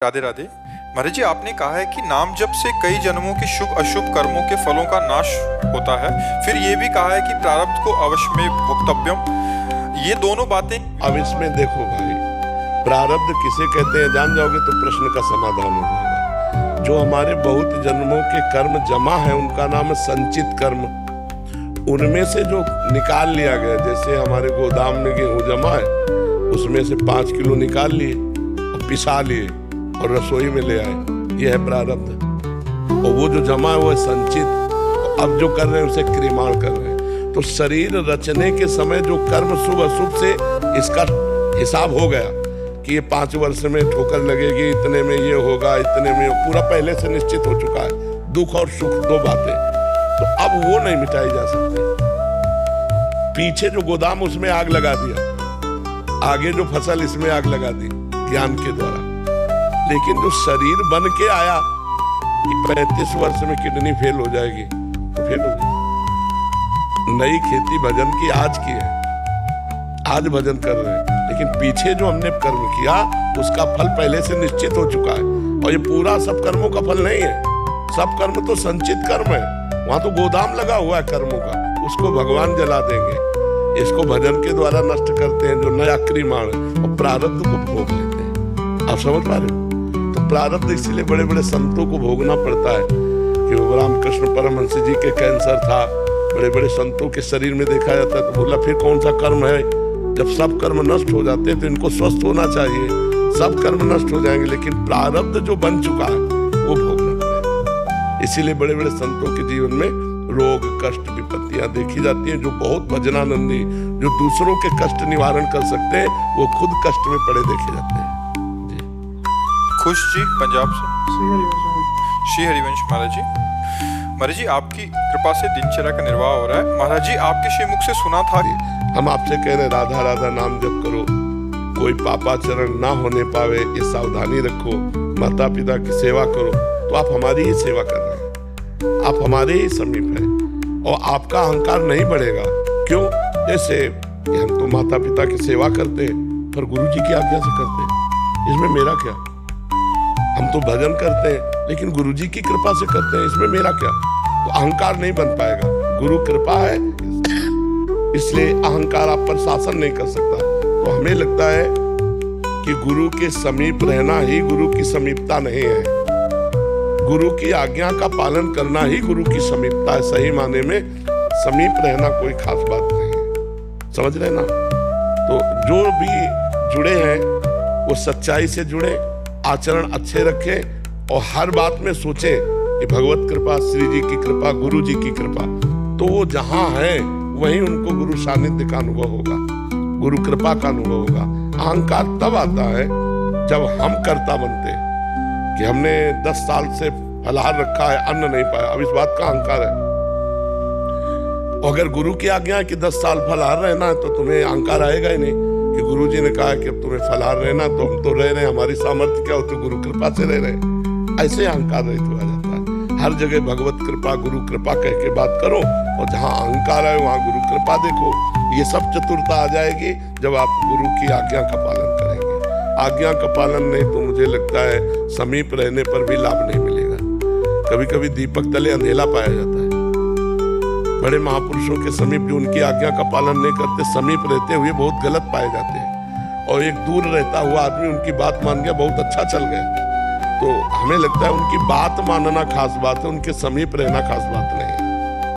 राधे राधे। महाराज जी, आपने कहा है कि नाम जप से कई जन्मों के शुभ अशुभ कर्मों के फलों का नाश होता है। फिर ये भी कहा है कि प्रारब्ध को अवश्य में भोक्तव्यम। ये दोनों बातें अब इसमें देखो भाई, प्रारब्ध किसे कहते हैं जान जाओगे तो प्रश्न का समाधान हो जाएगा। जो हमारे बहुत जन्मों के कर्म जमा है उनका नाम है संचित कर्म। उनमें से जो निकाल लिया गया, जैसे हमारे गोदाम में गेहूं जमा है उसमें से 5 किलो निकाल लिए और पिसा लिए और रसोई में ले आए, यह है प्रारब्ध। और वो जो जमा है वो है संचित। अब जो कर रहे हैं उसे क्रियमाण कर रहे हैं। तो शरीर रचने के समय जो कर्म शुभ अशुभ से इसका हिसाब हो गया कि ये 5 वर्ष में ठोकर लगेगी, इतने में ये होगा, इतने में पूरा पहले से निश्चित हो चुका है। दुख और सुख दो बातें, तो अब वो नहीं मिटाई जा सकती। पीछे जो गोदाम उसमें आग लगा दिया, आगे जो फसल इसमें आग लगा दी ज्ञान के द्वारा। लेकिन जो शरीर बन के आया कि 35 वर्ष में किडनी फेल हो जाएगी, तो फेल हो गई। नई खेती भजन की आज की है, आज भजन कर रहे हैं, लेकिन पीछे जो हमने कर्म किया उसका फल पहले से निश्चित हो चुका है। और ये पूरा सब कर्मों का फल नहीं है, सब कर्म तो संचित कर्म है। वहां तो गोदाम लगा हुआ है कर्मों का, उसको भगवान जला देंगे। इसको भजन के द्वारा नष्ट करते हैं जो नया क्रियमाण, और प्रारब्ध को भोग लेते हैं। आप समझ पा रहे हो? तो प्रारब्ध इसलिए बड़े बड़े संतों को भोगना पड़ता है कि रामकृष्ण परमहंस जी के कैंसर था, बड़े बड़े संतों के शरीर में देखा जाता है। तो बोला फिर कौन सा कर्म है, जब सब कर्म नष्ट हो जाते हैं तो इनको स्वस्थ होना चाहिए। सब कर्म नष्ट हो जाएंगे, लेकिन प्रारब्ध जो बन चुका है वो भोगना पड़ेगा। इसीलिए बड़े बड़े संतों के जीवन में रोग कष्ट विपत्तियां देखी जाती हैं। जो बहुत भजनानंदी, जो दूसरों के कष्ट निवारण कर सकते हैं, वो खुद कष्ट में पड़े देखे जाते हैं। खुश जी पंजाब से। श्री हरिवंश। महाराज जी, महाराज जी आपकी कृपा से दिनचर्या का निर्वाह हो रहा है। महाराज जी आपके श्रीमुख से सुना था, हम आपसे कह रहे हैं राधा राधा नाम जप करो, कोई पापाचरण ना होने पावे, ये सावधानी रखो, माता पिता की सेवा करो। तो आप हमारी ही सेवा कर रहे हैं, आप हमारे ही समीप हैं, और आपका अहंकार नहीं बढ़ेगा। क्यों? जैसे हम तो माता पिता की सेवा करते हैं पर गुरु जी की आज्ञा से करते हैं, इसमें मेरा क्या? हम तो भजन करते हैं लेकिन गुरु जी की कृपा से करते हैं, इसमें मेरा क्या? तो अहंकार नहीं बन पाएगा। गुरु कृपा है इसलिए अहंकार आप पर शासन नहीं कर सकता। तो हमें लगता है कि गुरु के समीप रहना ही गुरु की समीपता नहीं है, गुरु की आज्ञा का पालन करना ही गुरु की समीपता है। सही माने में समीप रहना कोई खास बात नहीं है, समझ रहे ना? तो जो भी जुड़े हैं वो सच्चाई से जुड़े, आचरण अच्छे रखें, और हर बात में सोचें कि भगवत कृपा, श्री जी की कृपा, गुरु जी की कृपा। तो वो जहां है वहीं उनको गुरु सानिध्य का अनुभव होगा, गुरु कृपा का अनुभव होगा। अहंकार तब आता है जब हम कर्ता बनते हैं कि हमने 10 साल से फलाहार रखा है, अन्न नहीं पाया, अब इस बात का अहंकार है। और अगर गुरु की आज्ञा है कि 10 साल फलाहार रहना है तो तुम्हें अहंकार आएगा ही नहीं कि गुरु जी ने कहा कि अब तुम्हें फलाहार रहना, तो हम तो रह रहे हैं, हमारी सामर्थ्य क्या हो, तो गुरु कृपा से रह रहे हैं। ऐसे अहंकार रहित हो जाता है। हर जगह भगवत कृपा, गुरु कृपा कह के बात करो, और जहाँ अहंकार है वहाँ गुरु कृपा देखो। ये सब चतुरता आ जाएगी जब आप गुरु की आज्ञा का पालन करेंगे। आज्ञा का पालन नहीं तो मुझे लगता है समीप रहने पर भी लाभ नहीं मिलेगा। कभी कभी दीपक तले अंधेला पाया जाता है। बड़े महापुरुषों के समीप जो उनकी आज्ञा का पालन नहीं करते, समीप रहते हुए बहुत गलत पाए जाते हैं। और एक दूर रहता हुआ आदमी उनकी बात मान गया, बहुत अच्छा चल गया। तो हमें लगता है उनकी बात मानना खास बात है, उनके समीप रहना खास बात नहीं है।